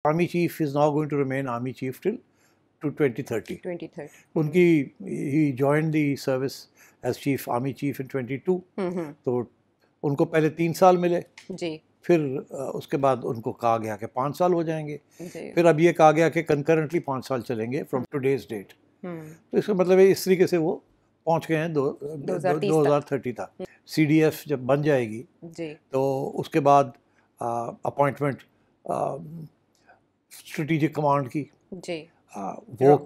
Army chief is now going to remain army chief till to 2030. 2030. उनकी he joined the service as chief army chief in 22. तो उनको पहले 3 साल मिले जी फिर उसके बाद उनको कहा गया कि 5 साल हो जाएंगे जी फिर अब ये कहा गया कि कंकरेंटली 5 साल चलेंगे फ्रॉम टुडेज डेट। तो इसका मतलब है इस तरीके से वो पहुंच गए हैं 2030 तक। CDF जब बन जाएगी जी तो उसके बाद अपॉइंटमेंट स्ट्रेटेजिक कमांड की जी वो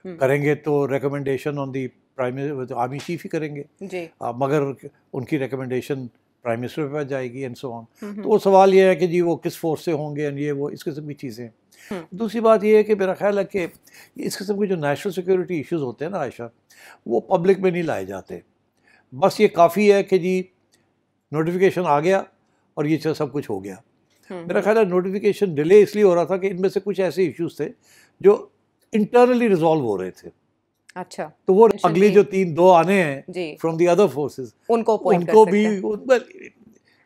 करेंगे तो recommendation on the prime army chief ही करेंगे जी मगर उनकी रिकमेंडेशन प्राइम मिनिस्टर पे जाएगी एंड सो ऑन। तो वो सवाल ये है कि जी वो किस फोर्स से होंगे एंड ये वो इस किस्म की चीज़ें। दूसरी बात ये है कि मेरा ख्याल है कि इस किस्म के जो नेशनल सिक्योरिटी इश्यूज होते हैं ना आयशा, वो पब्लिक में नहीं लाए जाते। बस ये काफ़ी है कि जी नोटिफिकेशन आ गया और ये सब कुछ हो गया। मेरा ख्याल है नोटिफिकेशन डिले इसलिए हो रहा था कि इनमें से कुछ ऐसे इश्यूज थे जो इंटरनली रिजॉल्व हो रहे थे। अच्छा तो वो अगले जो 3-2 आने हैं फ्रॉम द अदर फोर्सेस उनको भी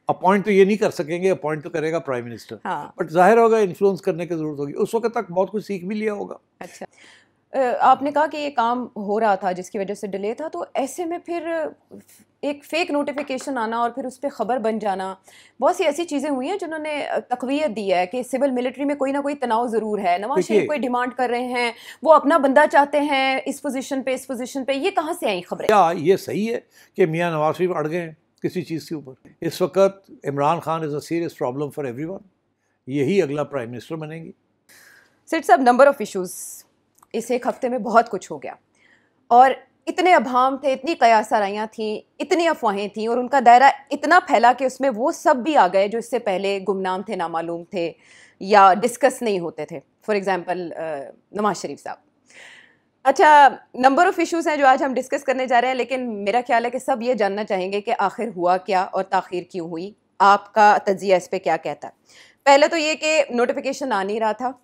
अपॉइंट तो ये नहीं कर सकेंगे, अपॉइंट तो करेगा प्राइम मिनिस्टर। बट जाहिर होगा इन्फ्लुएंस करने की जरूरत होगी। उस वक्त तक बहुत कुछ सीख भी लिया होगा। अच्छा आपने कहा कि ये काम हो रहा था जिसकी वजह से डिले था, तो ऐसे में फिर एक फेक नोटिफिकेशन आना और फिर उस पर ख़बर बन जाना, बहुत सी ऐसी चीज़ें हुई हैं जिन्होंने तक़वियत दी है कि सिविल मिलिट्री में कोई ना कोई तनाव ज़रूर है। नवाज शरीफ कोई डिमांड कर रहे हैं, वो अपना बंदा चाहते हैं इस पोजीशन पे, ये कहाँ से आई खबरें? क्या ये सही है कि मियाँ नवाज शरीफ अड़ गए हैं किसी चीज़ के ऊपर? इस वक्त Imran Khan is a serious problem for everyone. यही अगला प्राइम मिनिस्टर बनेंगी। सेठ साहब, नंबर ऑफ़ इशूज़ इस एक हफ्ते में बहुत कुछ हो गया और इतने अभाम थे, इतनी कयासराइयाँ थी, इतनी अफवाहें थी और उनका दायरा इतना फैला कि उसमें वो सब भी आ गए जो इससे पहले गुमनाम थे, नामालूम थे या डिस्कस नहीं होते थे। फॉर एग्जांपल नवाज शरीफ साहब। अच्छा, नंबर ऑफ़ इश्यूज़ हैं जो आज हम डिस्कस करने जा रहे हैं, लेकिन मेरा ख्याल है कि सब ये जानना चाहेंगे कि आखिर हुआ क्या और ताख़ीर क्यों हुई। आपका तज्ज़िया इस पर क्या कहता है? पहले तो ये कि नोटिफिकेशन आ नहीं रहा था,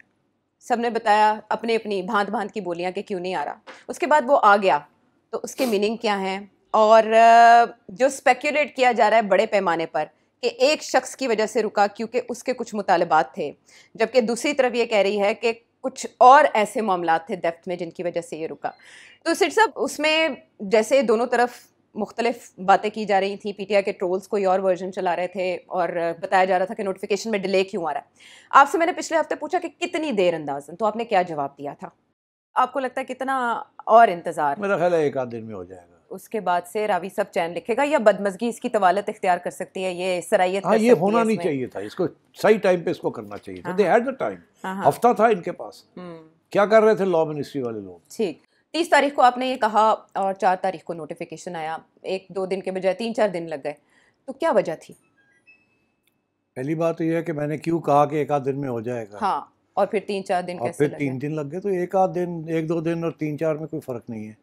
सबने बताया अपनी अपनी भांत भांत की बोलियां कि क्यों नहीं आ रहा। उसके बाद वो आ गया तो उसके मीनिंग क्या हैं, और जो स्पेक्युलेट किया जा रहा है बड़े पैमाने पर कि एक शख्स की वजह से रुका क्योंकि उसके कुछ मुतालबात थे, जबकि दूसरी तरफ ये कह रही है कि कुछ और ऐसे मामलात थे डेप्थ में जिनकी वजह से ये रुका। तो सिर्फ साहब, उसमें जैसे दोनों तरफ मुख्तलिफ बातें की जा रही थी, पीटीआई के ट्रोल्स कोई और वर्जन चला रहे थे और बताया जा रहा था कि नोटिफिकेशन में डिले क्यों आ रहा है। आपसे मैंने पिछले हफ्ते पूछा कि कितनी देर अंदाज़न, तो आपने क्या जवाब दिया था? आपको लगता है कितना और इंतज़ार? मेरा ख्याल है 1 आध दिन में हो जाएगा। उसके बाद से रावी सब चैन लिखेगा या बदमज़गी इसकी तवालत इख्तियार कर सकती है, ये सरायत? हाँ, ये होना नहीं चाहिए था, इसको सही टाइम पे इसको करना चाहिए था। दे हैड द टाइम, हफ्ता था इनके पास। क्या कर रहे थे लॉ मिनिस्ट्री वाले लोग? ठीक, 30 तारीख को आपने ये कहा और 4 तारीख को नोटिफिकेशन आया, 1-2 दिन के बजाय 3-4 दिन लग गए, तो क्या वजह थी? पहली बात तो ये है कि मैंने क्यों कहा कि 1 आध दिन में हो जाएगा। हाँ, और फिर 3-4 दिन कैसे लगे? 3 दिन लग गए। तो 1 आध दिन, 1-2 दिन और 3-4 में कोई फ़र्क नहीं है।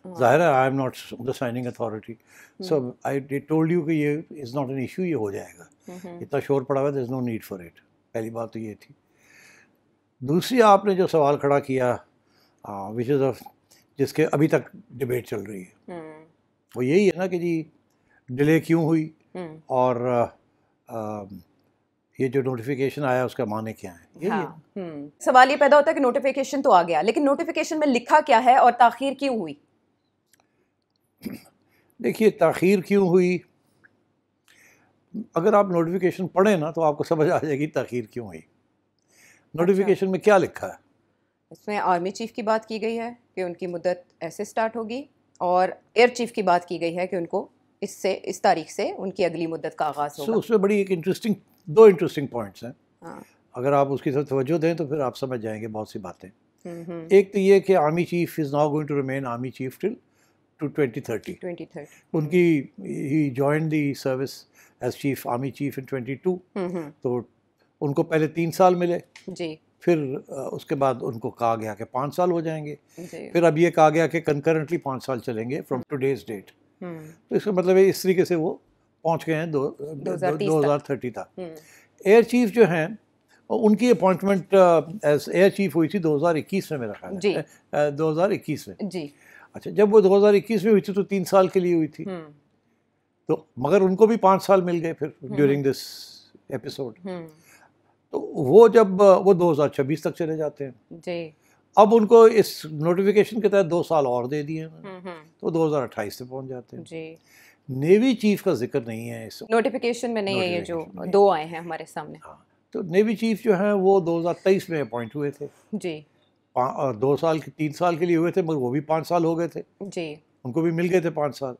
जाहिर है I am not the signing authority, so I told you कि ये इज़ नॉट एन इशू, ये हो जाएगा। इतना शोर पड़ा हुआ है, there is no need for it. पहली बात तो ये थी। दूसरी, आपने जो सवाल खड़ा किया विच इज़ जिसके अभी तक डिबेट चल रही है, वो यही है ना कि जी डिले क्यों हुई और ये जो नोटिफिकेशन आया उसका माने क्या है, यही है। सवाल ये पैदा होता है कि नोटिफिकेशन तो आ गया, लेकिन नोटिफिकेशन में लिखा क्या है और ताख़ीर क्यों हुई? देखिए, ताख़ीर क्यों हुई, अगर आप नोटिफिकेशन पढ़ें ना तो आपको समझ आ जाएगी ताख़ीर क्यों हुई। नोटिफिकेशन में क्या लिखा है? इसमें आर्मी चीफ की बात की गई है कि उनकी मुद्दत ऐसे स्टार्ट होगी, और एयर चीफ की बात की गई है कि उनको इस तारीख से उनकी अगली मुद्दत का आगाज़ होगा। उसमें बड़ी एक दो इंटरेस्टिंग पॉइंट्स हैं। अगर आप उसकी तरफ तवज्जो दें तो फिर आप समझ जाएंगे बहुत सी बातें। एक तो ये कि army chief is now going to remain army chief till to 2030। उनकी ही joined the service as chief army chief in 22। तो उनको पहले 3 साल मिले जी, फिर उसके बाद उनको कहा गया कि 5 साल हो जाएंगे। फिर अब ये कहा गया कि कंकरेंटली 5 साल चलेंगे फ्रॉम टुडेज डेट। तो इसका मतलब है इस तरीके से वो पहुंच गए हैं 2030 तक। एयर चीफ जो हैं उनकी अपॉइंटमेंट एज एयर चीफ हुई थी 2021 में, मेरा ख्याल है 2021 में जी। अच्छा, जब वो 2021 में हुई थी तो 3 साल के लिए हुई थी। तो मगर उनको भी 5 साल मिल गए फिर ड्यूरिंग दिस एपिसोड। तो वो जब वो 2026 तक चले जाते हैं जी। अब उनको इस नोटिफिकेशन के तहत 2 साल और दे दिए हैं तो 2028 से पहुंच जाते हैं जी। नेवी चीफ का जिक्र नहीं है इस नोटिफिकेशन में नहीं है ये जो Notification में 2 आए हैं हमारे सामने। हाँ तो नेवी चीफ जो हैं वो 2023 में अपॉइंट हुए थे जी 2 साल 3 साल के लिए हुए थे मगर वो भी 5 साल हो गए थे जी। उनको भी मिल गए थे 5 साल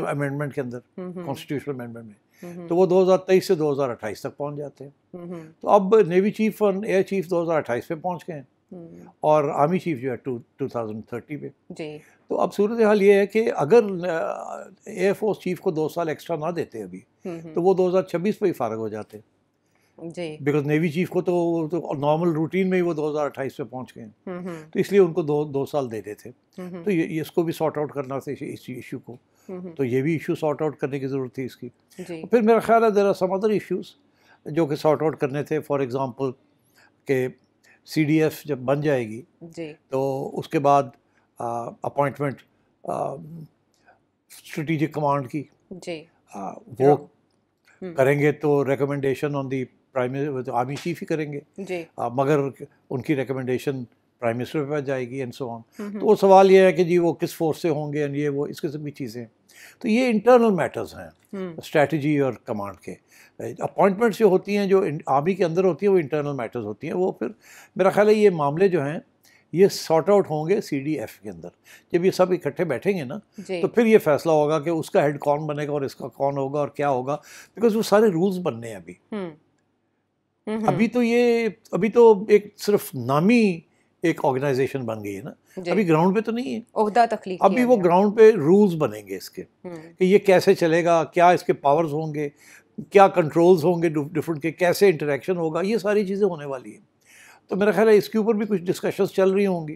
अमेंडमेंट के अंदर कॉन्स्टिट्यूशनल अमेंडमेंट में तो वो 2023 से 2028 तक पहुंच जाते हैं तो अब नेवी चीफ और एयर चीफ 2028 में पहुंच गए हैं और आर्मी चीफ जो है 2030 पे जी। तो अब सूरत हाल ये है कि अगर एयरफोर्स चीफ को 2 साल एक्स्ट्रा ना देते अभी तो वो 2026 पे ही फारग हो जाते जी। बिकॉज नेवी चीफ को तो नॉर्मल रूटीन में ही वो 2028 पे पहुंच गए हैं तो इसलिए उनको दो साल दे देते तो ये इसको भी सॉर्ट आउट करना था इस इशू को तो ये भी इशू सॉर्ट आउट करने की ज़रूरत थी इसकी जी। फिर मेरा ख्याल है there are some other issues जो कि सॉर्ट आउट करने थे फॉर एग्जांपल कि CDF जब बन जाएगी जी। तो उसके बाद अपॉइंटमेंट स्ट्रेटेजिक कमांड की जी। वो करेंगे तो recommendation on the prime army chief ही करेंगे जी। मगर उनकी रिकमेंडेशन प्राइम मिनिस्टर पे जाएगी एंड सो ऑन तो वो सवाल ये है कि जी वो किस फोर्स से होंगे एंड ये वो इस किस्म की चीज़ें तो ये इंटरनल मैटर्स हैं स्ट्रेटजी और कमांड के अपॉइंटमेंट्स जो होती हैं जो आर्मी के अंदर होती हैं वो इंटरनल मैटर्स होती हैं वो फिर मेरा ख्याल है ये मामले जो हैं ये सॉर्ट आउट होंगे CDF के अंदर जब ये सब इकट्ठे बैठेंगे ना तो फिर ये फैसला होगा कि उसका हेड कौन बनेगा और इसका कौन होगा और क्या होगा बिकॉज वो सारे रूल्स बनने हैं अभी तो एक सिर्फ नामी एक ऑर्गेनाइजेशन बन गई है ना अभी ग्राउंड पे तो नहीं है ओहदा तख्लीक अभी वो ग्राउंड पे रूल्स बनेंगे इसके कि ये कैसे चलेगा क्या इसके पावर्स होंगे क्या कंट्रोल्स होंगे डिफरेंट के कैसे इंटरेक्शन होगा ये सारी चीज़ें होने वाली हैं तो मेरा ख्याल है इसके ऊपर भी कुछ डिस्कशंस चल रही होंगी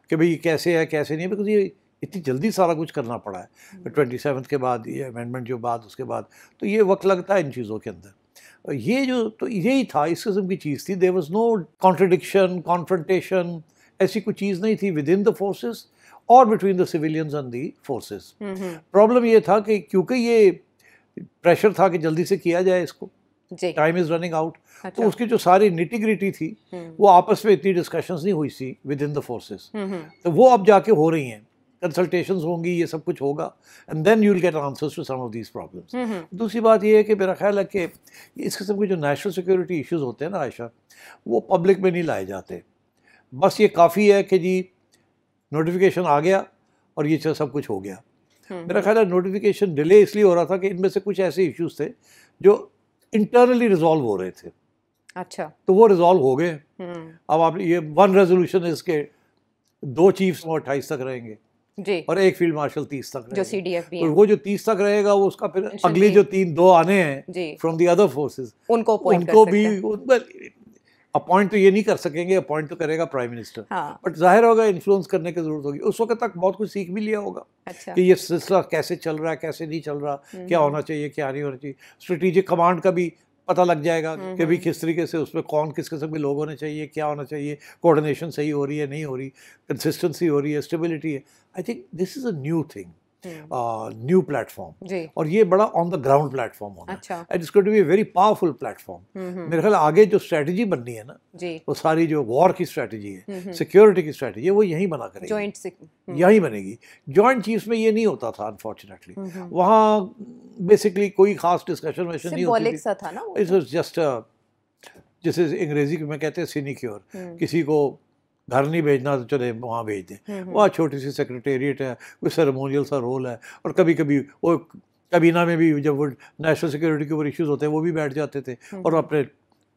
कि भाई कैसे है कैसे नहीं है बिकॉज ये इतनी जल्दी सारा कुछ करना पड़ा है 27 के बाद ये अमेंडमेंट जो बाद उसके बाद तो ये वक्त लगता है इन चीज़ों के अंदर ये जो तो यही था इस किस्म की चीज़ थी there was no contradiction confrontation ऐसी कोई चीज़ नहीं थी विद इन द फोर्सेस और between the civilians and the forces problem ये था कि क्योंकि ये प्रेशर था कि जल्दी से किया जाए इसको टाइम इज़ रनिंग आउट तो उसकी जो सारी निटी-ग्रिटी थी वो आपस में इतनी डिस्कशंस नहीं हुई थी विद इन द फोर्सेस तो वो अब जाके हो रही हैं कंसल्टेशंस होंगी ये सब कुछ होगा and then you will get answers to some of these problems दूसरी बात ये है कि मेरा ख्याल है कि इस किस्म के जो नेशनल सिक्योरिटी इश्यूज होते हैं ना आयशा वो पब्लिक में नहीं लाए जाते बस ये काफ़ी है कि जी नोटिफिकेशन आ गया और ये सब कुछ हो गया मेरा ख्याल है नोटिफिकेशन डिले इसलिए हो रहा था कि इनमें से कुछ ऐसे इश्यूज थे जो इंटरनली रिजॉल्व हो रहे थे अच्छा तो वो रिजॉल्व हो गए अब आप ये वन रेजोल्यूशन इसके 2 चीफ्स 28 तक रहेंगे जी और एक फील्ड मार्शल 30 तक जो CDF भी है वो जो 30 तक रहेगा वो उसका फिर अगली जो 2 आने हैं फ्रॉम द अदर फोर्सेस उनको भी अपॉइंट तो ये नहीं कर सकेंगे अपॉइंट तो करेगा प्राइम मिनिस्टर बट जाहिर होगा इन्फ्लुएंस करने की जरूरत होगी उस वक्त तक बहुत कुछ सीख भी लिया होगा कि ये सिलसिला कैसे चल रहा है कैसे नहीं चल रहा क्या होना चाहिए क्या नहीं होना चाहिए स्ट्रेटेजिक कमांड का भी पता लग जाएगा कि भाई किस तरीके से उसमें कौन किस किस्म के लोग होने चाहिए क्या होना चाहिए कोऑर्डिनेशन सही हो रही है नहीं हो रही कंसिस्टेंसी हो रही है स्टेबिलिटी है I think this is a new thing new platform और ये बड़ा ऑन द ग्राउंड प्लेटफॉर्म होना and it's going to be a very powerful platform मेरे ख्याल आगे जो स्ट्रेटजी बननी है ना वो सारी जो वॉर की स्ट्रेटजी है सिक्योरिटी की स्ट्रेटजी है वो यहीं बना करेगी यहीं बनेगी जॉइंट चीफ्स में ये नहीं होता था अनफॉर्चुनेटली वहाँ बेसिकली कोई खास डिस्कशन वैसे नहीं होती थी इट वाज जस्ट जैसे अंग्रेजी में कहते हैं सिनिक्योर किसी को घर नहीं भेजना तो चले वहाँ भेज दें वहाँ छोटी सी सेक्रेटेरिएट है कोई सेरेमोनियल सा रोल है और कभी कभी वो कबीना में भी जब वो नेशनल सिक्योरिटी के ऊपर इश्यूज होते हैं वो भी बैठ जाते थे और अपने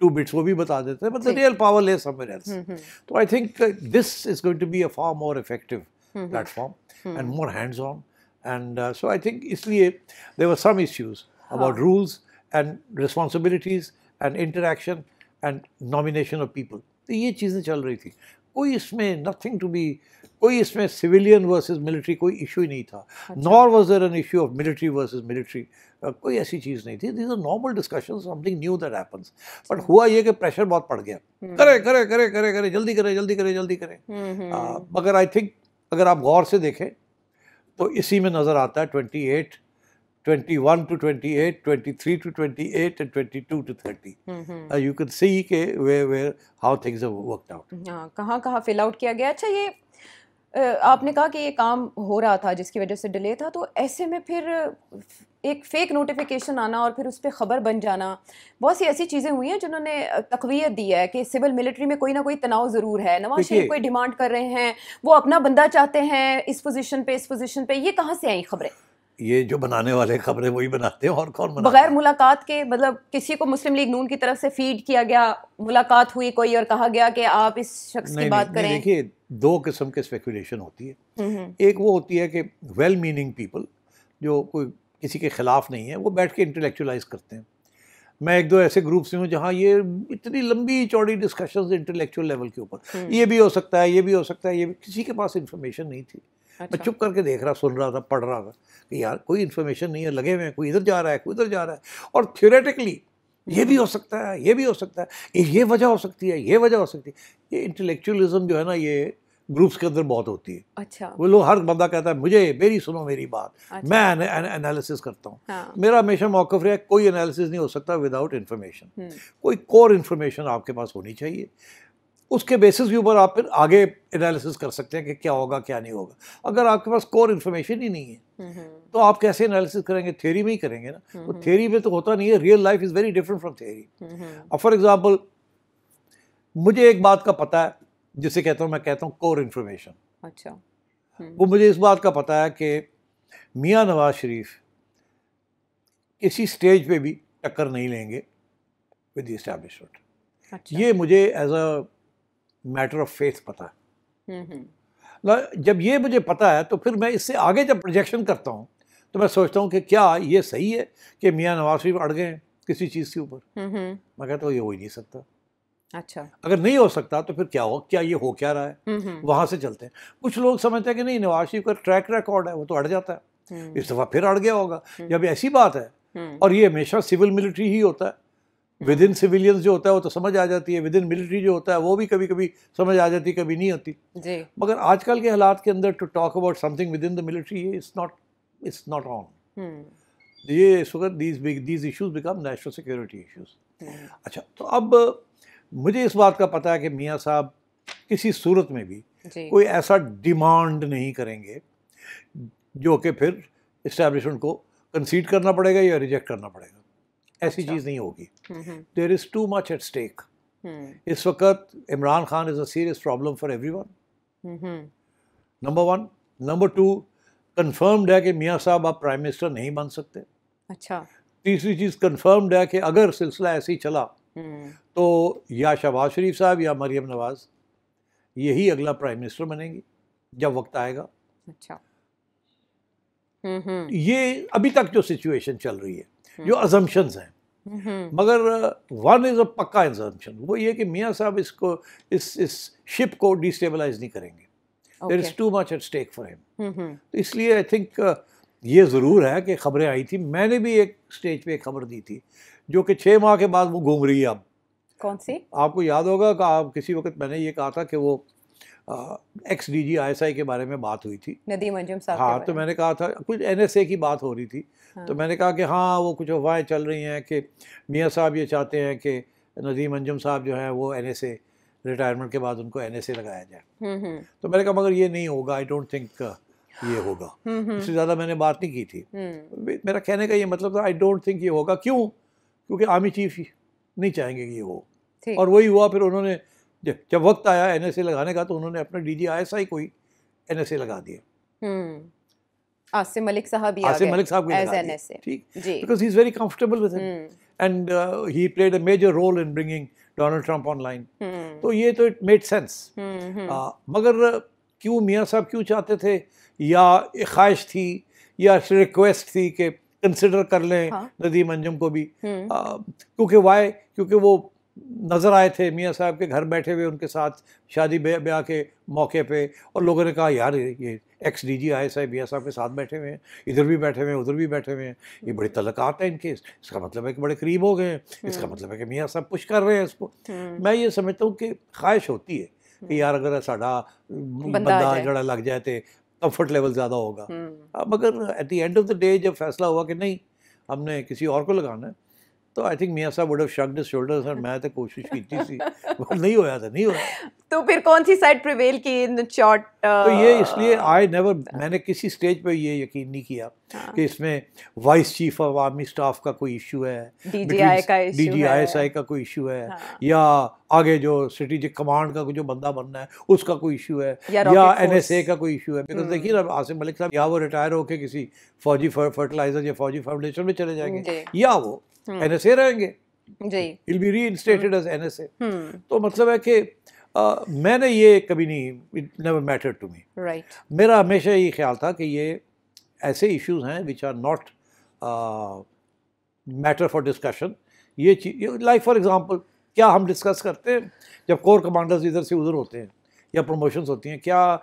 2 बिट्स वो भी बता देते हैं मतलब रियल पावर ले समवेयर एल्स तो I think this is going to be a far more effective platform and more hands on and so I think इसलिए there were some issues about rules and responsibilities and interaction and nomination of people तो ये चीज़ें चल रही थी कोई इसमें nothing to be कोई इसमें सिविलियन वर्सेस मिलिट्री कोई इशू ही नहीं था nor was there an issue of military versus military कोई ऐसी चीज़ नहीं थी these are normal discussion something new that happens but हुआ ये कि प्रेशर बहुत पड़ गया करे करे करे करे करे जल्दी करे जल्दी करे जल्दी करे मगर आई थिंक अगर आप गौर से देखें तो इसी में नज़र आता है 28 21 to 28, 23 to 28 and 22 to 30. You can see के where how things have worked out. हाँ, कहाँ फिल आउट किया गया। अच्छा, ये आपने कहा कि ये काम हो रहा था जिसकी वजह से डिले था, तो ऐसे में फिर एक फेक नोटिफिकेशन आना और फिर उस पर ख़बर बन जाना, बहुत सी ऐसी चीज़ें हुई हैं जिन्होंने तक़वियत दी है कि सिविल मिलिट्री में कोई ना कोई तनाव ज़रूर है। नवाज शरीफ कोई डिमांड कर रहे हैं, वो अपना बंदा चाहते हैं इस पोजीशन पे, ये कहाँ से आई खबरें? ये जो बनाने वाले खबरें वही बनाते हैं, और कौन बनाते बगैर मुलाकात के, मतलब किसी को मुस्लिम लीग नून की तरफ से फीड किया गया, मुलाकात हुई कोई और कहा गया कि आप इस शख्स की बात करें? देखिए, दो किस्म के स्पेकुलेशन होती है। एक वो होती है कि वेल मीनिंग पीपल जो कोई किसी के खिलाफ नहीं है, वो बैठ के इंटेलेक्चुअलाइज करते हैं। मैं एक दो ऐसे ग्रुप से हूँ जहाँ ये इतनी लंबी चौड़ी डिस्कशंस इंटेलेक्चुअल लेवल के ऊपर, ये भी हो सकता है, ये भी हो सकता है, ये भी, किसी के पास इंफॉर्मेशन नहीं थी। मैं चुप करके देख रहा, सुन रहा था, पढ़ रहा था कि यार कोई इन्फॉर्मेशन नहीं है, लगे हुए हैं, कोई इधर जा रहा है, कोई उधर जा रहा है, और थियोरेटिकली ये भी हो सकता है, ये भी हो सकता है, ये वजह हो सकती है, ये वजह हो सकती है। ये इंटेलेक्चुअलिज्म जो है ना, ये ग्रुप्स के अंदर बहुत होती है। अच्छा। वो लोग, हर बंदा कहता है मुझे मेरी सुनो मेरी बात। अच्छा। मैं एनालिसिस करता हूँ। हाँ। मेरा हमेशा मौक़िफ़ रहा है, कोई एनालिसिस नहीं हो सकता विदाउट इन्फॉर्मेशन। कोई कोर इन्फॉर्मेशन आपके पास होनी चाहिए, उसके बेसिस के ऊपर आप फिर आगे एनालिसिस कर सकते हैं कि क्या होगा क्या नहीं होगा। अगर आपके पास कोर इन्फॉर्मेशन ही नहीं है तो आप कैसे एनालिसिस करेंगे? थ्योरी में ही करेंगे ना। तो थ्योरी में तो होता नहीं है, real life is very different from theory. अब फॉर एग्जांपल, मुझे एक बात का पता है जिसे कहता हूँ, मैं कहता हूँ कोर इन्फॉर्मेशन। अच्छा। वो मुझे इस बात का पता है कि मियाँ नवाज शरीफ किसी स्टेज पे भी टक्कर नहीं लेंगे विद द एस्टैब्लिशमेंट। अच्छा। ये मुझे as a matter of faith पता है। जब ये मुझे पता है तो फिर मैं इससे आगे जब प्रोजेक्शन करता हूँ तो मैं सोचता हूँ कि क्या ये सही है कि मियाँ नवाज शरीफ अड़ गए हैं किसी चीज़ के ऊपर। मैं कहता हूँ ये हो ही नहीं सकता। अच्छा। अगर नहीं हो सकता तो फिर क्या हो, क्या ये हो क्या रहा है, वहाँ से चलते हैं। कुछ लोग समझते हैं कि नहीं, नवाज शरीफ का ट्रैक रिकॉर्ड है, वो तो अड़ जाता है, इस दफ़ा फिर अड़ गया होगा। जब ऐसी बात है, और ये हमेशा सिविल मिलिट्री ही होता है, विद इन सिविलियंस जो होता है वो तो समझ आ जाती है, विद इन मिलिट्री जो होता है वो भी कभी कभी समझ आ जाती है, कभी नहीं होती जी। मगर आजकल के हालात के अंदर to talk about something within the military it's not on. ये इस वक्त these issues become national security issues. अच्छा, तो अब मुझे इस बात का पता है कि मियाँ साहब किसी सूरत में भी कोई ऐसा डिमांड नहीं करेंगे जो कि फिर इस्टेब्लिशमेंट को कंसीड करना पड़ेगा या रिजेक्ट करना पड़ेगा। ऐसी चीज़ नहीं होगी। There is too much at stake. इस वक्त Imran Khan is a serious problem for everyone, number one. Number two, confirmed है कि मियाँ साहब आप प्राइम मिनिस्टर नहीं बन सकते। अच्छा। तीसरी चीज़ कंफर्म्ड है कि अगर सिलसिला ऐसे ही चला तो या शहबाज शरीफ साहब या मरियम नवाज यही अगला प्राइम मिनिस्टर बनेंगी जब वक्त आएगा। अच्छा। ये अभी तक जो सिचुएशन चल रही है, जो अजम्पशंस हैं, मगर वन इज़ अ पक्का अजम्पशन, वो ये कि मियाँ साहब इसको इस शिप को डिस्टेबलाइज नहीं करेंगे। There is too much at stake for him. तो इसलिए आई थिंक ये ज़रूर है कि खबरें आई थी। मैंने भी एक स्टेज पे एक खबर दी थी जो कि 6 माह के बाद वो घूम रही है अब। कौन सी? आपको याद होगा कि आप किसी वक्त मैंने ये कहा था कि वो एक्स DG ISI के बारे में बात हुई थी, नदीम अंजुम साहब। हाँ, तो मैंने कहा था कुछ NSA की बात हो रही थी। हाँ। तो मैंने कहा कि हाँ, वो कुछ अफवाहें चल रही हैं कि मियाँ साहब ये चाहते हैं कि नदीम अंजुम साहब जो हैं वो NSA रिटायरमेंट के बाद उनको NSA लगाया जाए। तो मैंने कहा मगर ये नहीं होगा, आई डोंट थिंक ये होगा। इससे ज़्यादा मैंने बात नहीं की थी। मेरा कहने का ये मतलब था, आई डोंट थिंक ये होगा। क्यों? क्योंकि आर्मी चीफ नहीं चाहेंगे कि ये हो, और वही हुआ। फिर उन्होंने जब वक्त आया NSA लगाने का तो उन्होंने अपने DG ISI को ही NSA लगा दिया। आसिम मलिक साहब भी आसिम मलिक साहब को लगा दिया, ठीक, because he is very comfortable with him and he played a major role in bringing Donald Trump online. तो ये तो इट मेड सेंस। मगर क्यों मियाँ साहब क्यों चाहते थे, या ख्वाहिश थी या रिक्वेस्ट थी कि कंसिडर कर लें नदीम अंजुम को भी, क्योंकि वो नज़र आए थे मियाँ साहब के घर बैठे हुए उनके साथ शादी ब्याह के मौके पे, और लोगों ने कहा यार ये एक्स DG ISI मियाँ साहब के साथ बैठे हुए हैं, इधर भी बैठे हुए हैं, उधर भी बैठे हुए हैं, ये बड़ी तल्लकात है इनके, इसका मतलब है कि बड़े करीब हो गए हैं, इसका मतलब है कि मियाँ साहब पुश कर रहे हैं इसको। मैं ये समझता हूँ कि ख्वाहिश होती है कि यार अगर साड़ा बंदा जड़ा लग जाए तो कंफर्ट लेवल ज़्यादा होगा। मगर at the end of the day जब फैसला हुआ कि नहीं हमने किसी और को लगाना है, तो आई थिंक मियाँ साहब वुड हैव शक्ड हिज शोल्डर्स, और मैं तो कोशिश की थी पर नहीं होया था, नहीं होया। तो फिर कौन सी साइड प्रिवेल की इन शॉर्ट? तो ये इसलिए मैंने किसी स्टेज पे ये यकीन नहीं किया कि इसमें vice chief of army staff का कोई इशू है, DGISI का कोई इशू है, या आगे जो स्ट्रेटेजिक कमांड का जो बंदा बनना है उसका कोई इशू है, या NSA का कोई इशू है। बिकॉज देखिए ना आसिम मलिक साहब या वो रिटायर होके किसी फौजी फर्टिलाइजर या फौजी फाउंडेशन में चले जाएंगे, या वो NSA रहेंगे, he'll be reinstated as NSA। तो मतलब है कि मैंने ये कभी नहीं, it never mattered to me. Right. मेरा हमेशा ये ख्याल था कि ये ऐसे इश्यूज हैं which are not matter for discussion. ये चीज लाइक फॉर एग्जांपल क्या हम डिस्कस करते हैं जब कोर कमांडर्स इधर से उधर होते हैं या प्रमोशंस होती हैं, क्या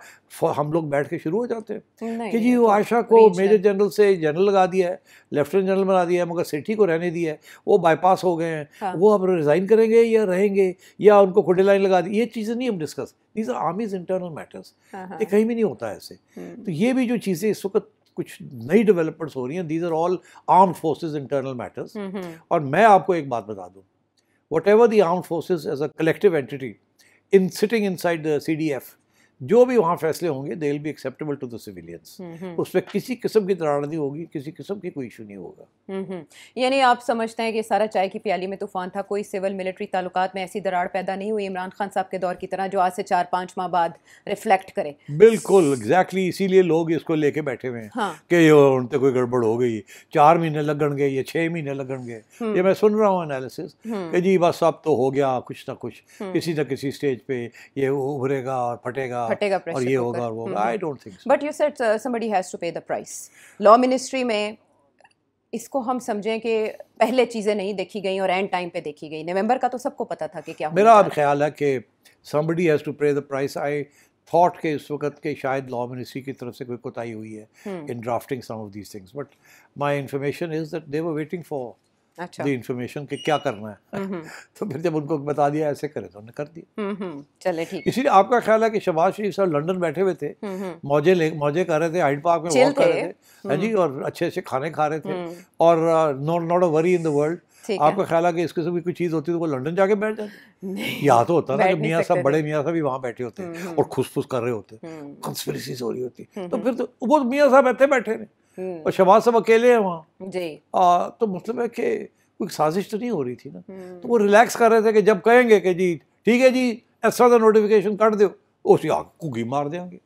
हम लोग बैठ के शुरू हो जाते हैं कि जी वो आयशा को मेजर जनरल से जनरल लगा दिया है, लेफ्टिनेंट जनरल बना दिया है, मगर सेठी को रहने दिया है, वो बाईपास हो गए हैं, हाँ। वो अब रिज़ाइन करेंगे या रहेंगे, या उनको खुदे लाइन लगा दी। ये चीज़ें नहीं हम discuss, these are armies internal matters, ये कहीं भी नहीं होता ऐसे। तो ये भी जो चीज़ें इस वक्त कुछ नई डेवलपमेंट्स हो रही हैं, these are all armed forces internal matters. और मैं आपको एक बात बता दूँ, whatever the armed forces as a collective entity in sitting inside the CDF, जो भी वहाँ फैसले होंगे they will be acceptable to the civilians। उसमें किसी किस्म की दरार नहीं होगी, किसी किस्म की कोई इशू नहीं होगा। यानी आप समझते हैं कि सारा चाय की प्याली में तूफान था, कोई सिविल मिलिट्री ताल्लुकात में ऐसी दरार पैदा नहीं हुई इमरान खान साहब के दौर की तरह जो आज से 4-5 माह बाद रिफ्लेक्ट करे। बिल्कुल एग्जैक्टली, इसीलिए लोग इसको लेके बैठे हुए हैं। हाँ। कि उनसे कोई गड़बड़ हो गई, 4 महीने लगणगे या 6 महीने लगणगे। ये मैं सुन रहा हूँ एनालिसिस कि जी बस अब तो हो गया कुछ ना कुछ, किसी न किसी स्टेज पे ये उभरेगा और फटेगा और ये होगा और वो होगा। I don't think so. But you said somebody has to pay the price. Law ministry में इसको हम समझें कि पहले चीज़ें नहीं देखी गई और एंड टाइम पे देखी गई। नवंबर का तो सबको पता था कि क्या मेरा अब ख्याल है कि somebody has to pay the price। I thought कि इस वक्त के शायद लॉ मिनिस्ट्री की तरफ से कोई कोताही हुई है in drafting some of these things, but my information is that they were waiting for अच्छा। the information कि क्या करना है। तो फिर जब उनको बता दिया ऐसे करे तो उन्होंने कर दिया। चले ठीक। इसीलिए आपका ख्याल है कि शहबाज शरीफ साहब लंदन बैठे हुए थे, मौजे कर रहे थे, हाइड पार्क में वॉक कर रहे थे, है जी, और अच्छे अच्छे खाने खा रहे थे, और not a worry in the world. आपका ख्याल है कि इस किस्म की कोई चीज़ होती तो वो लंदन जाके बैठ जाते? यहाँ तो होता ना कि मियाँ साहब, बड़े मियाँ साहब भी वहाँ बैठे होते और खुसफुस कर रहे होते, कंस्पिरेसीज हो रही होती, तो फिर तो वो मियाँ साहब ऐसे बैठे हैं और शहबाज साहब अकेले हैं वहाँ जी। तो मतलब है कि कोई साजिश तो नहीं हो रही थी ना। तो वो रिलैक्स कर रहे थे कि जब कहेंगे कि जी ठीक है जी ऐसा तो नोटिफिकेशन कर दो, उसी कुकी मार देंगे।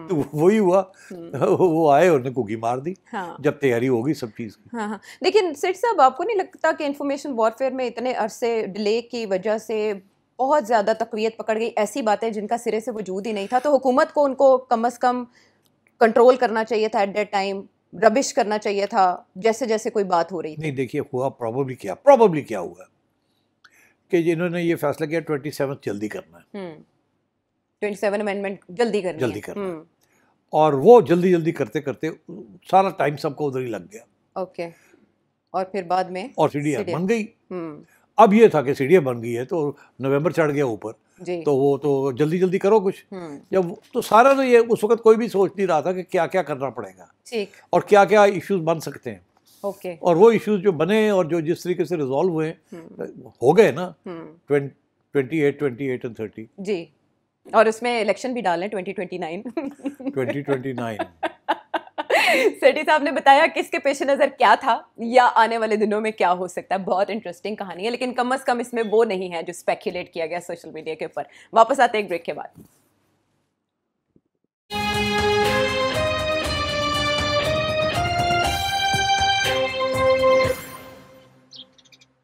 तो वही हुआ, वो आए उन्होंने कुकी मार दी। हाँ। जब तैयारी होगी सब चीज़ की। हाँ। लेकिन सेठ साहब आपको नहीं लगता कि इंफॉर्मेशन वॉरफेयर में इतने अरसे डिले की वजह से बहुत ज़्यादा तकवीयत पकड़ गई, ऐसी बातें जिनका सिरे से वजूद ही नहीं था, तो हुकूमत को उनको कम से कम कंट्रोल करना चाहिए था एट दैट टाइम, रबिश करना चाहिए था जैसे जैसे कोई बात हो रही थी? नहीं देखिए, हुआ प्रॉबली क्या हुआ कि जिन्होंने ये फैसला किया 27 जल्दी करना है, 27 अमेंडमेंट जल्दी करना है। और वो जल्दी करते करते सारा टाइम सबको उधर ही लग गया। ओके। और फिर बाद में और सीडीएफ बन गई। अब ये था कि सीडीएफ बन गई है तो नवंबर चढ़ गया ऊपर, तो वो तो जल्दी करो कुछ। जब तो सारा तो ये उस वक्त कोई भी सोच नहीं रहा था कि क्या क्या करना पड़ेगा और क्या क्या इश्यूज बन सकते हैं। ओके। और वो इश्यूज जो बने और जो जिस तरीके से रिजॉल्व हुए हो गए ना 28 and 30 जी। और उसमें इलेक्शन भी डालें 2029 सेठी साहब ने बताया कि इसके पेश नज़र क्या था या आने वाले दिनों में क्या हो सकता है। बहुत इंटरेस्टिंग कहानी है, लेकिन कम से कम इसमें वो नहीं है जो स्पेक्युलेट किया गया सोशल मीडिया के ऊपर। वापस आते हैं एक ब्रेक के बाद।